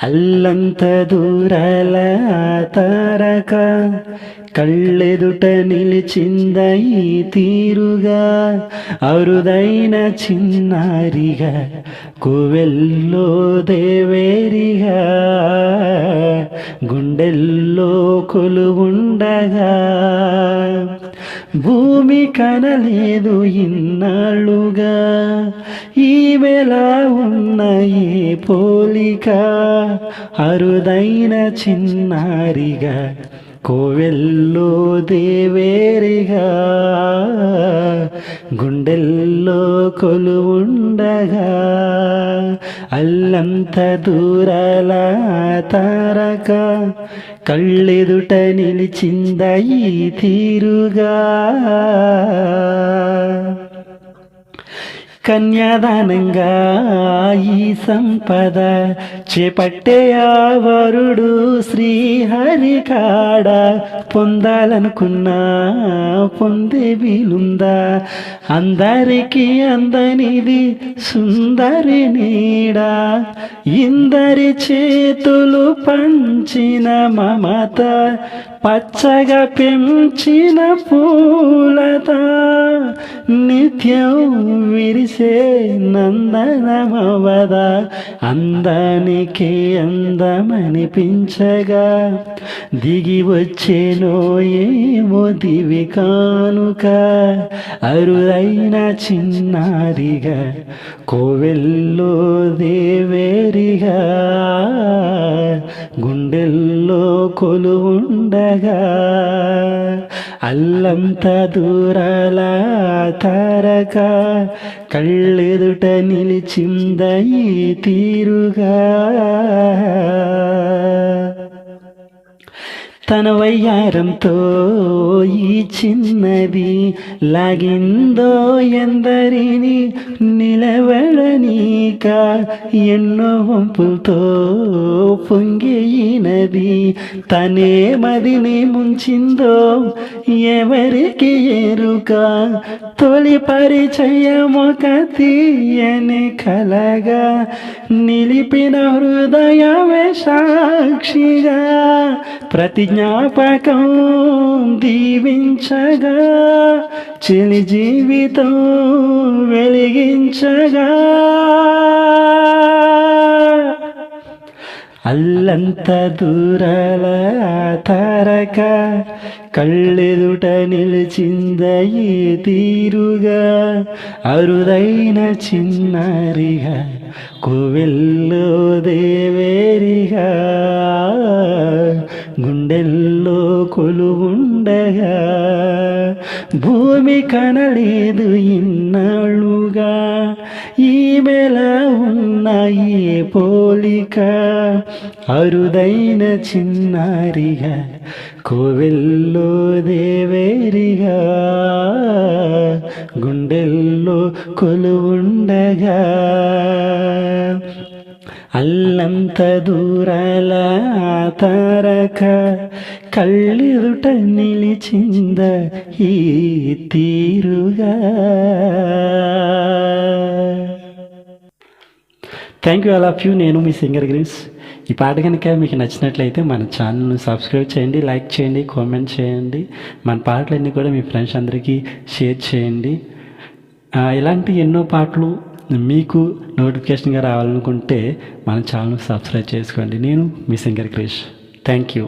అల్లంత దూరాల తారక కళ్ళెదుట నిలిచింద ఈ తీరుగా, అరుదైన చిన్నారిగా కోవెల్లో దేవేరిగా గుండెల్లో కొలువుండగా, భూమి కనలేదు ఇన్నాళ్ళుగా ఈమెలా ఉన్న ఏ పోలిక, అరుదైన చిన్నారిగా కోవెల్లో దేవేరిగా గుండెల్లో కొలువుండగా, అల్లంత దూరాల తారక కళ్ళెదుట నిలిచింద ఈ తీరుగా. కన్యాదానంగా ఈ సంపద చేపట్టే ఆ వరుడు శ్రీహరి కాడ, పొందాలనుకున్నా పొందే వీలుందా, అందరికీ అందనిది సుందరి నీడ, ఇందరి చేతులు పంచిన మమత, పచ్చగా పెంచిన పూలత, నిత్యం విరిసే నందనమవదా, అందానికి అందమనిపించగా దిగి వచ్చేనో ఏమో దివి కానుక, అరుదైన చిన్నారిగా కోవెల్లో దేవేరిగా గుండెల్లో కొలువుండగా, అల్లంత దూరాల తారక కళ్ళెదుట నిలిచింద ఈ తీరుగా. తన వయ్యారంతో ఈ చిన్నది లాగిందో ఎందరిని నిలవడనీక, ఎన్నో వంపులతో పొంగినది తనే మదిని ముంచిందో ఎవరికి ఎరుక, తొలి పరిచయమొక తీయని కలగా నిలిపిన హృదయమే సాక్షిగా, ప్రతి జ్ఞాపకం దీవించగా చెలి జీవితం వెలిగించగా, అల్లంత దూరాల తారక కళ్ళెదుట నిలిచింద ఈ తీరుగా, అరుదైన చిన్నారిగా కోవెల్లో దేవేరిగా గుండెల్లో కొలువుండగా, భూమి కనలేదు ఇన్నాళ్ళుగా ఈమెలా ఉన్న ఏ పోలిక, అరుదైన చిన్నారిగా కోవెల్లో దేవేరిగా గుండెల్లో కొలువుండగా, అల్లంత దూరాల తారక కళ్ళెదుట నిలిచింద ఈ తీరుగా. Thank you all of you. నేను మీ సింగర్ గ్రీన్స్. ఈ పాట కనుక మీకు నచ్చినట్లయితే మన ఛానల్ను సబ్స్క్రైబ్ చేయండి, లైక్ చేయండి, కామెంట్ చేయండి. మన పాటలన్నీ కూడా మీ ఫ్రెండ్స్ అందరికీ షేర్ చేయండి. ఇలాంటి ఎన్నో పాటలు మీకు నోటిఫికేషన్గా రావాలనుకుంటే మన ఛానల్ సబ్స్క్రైబ్ చేసుకోండి. నేను మీ సింగర్ క్రిష్. Thank you.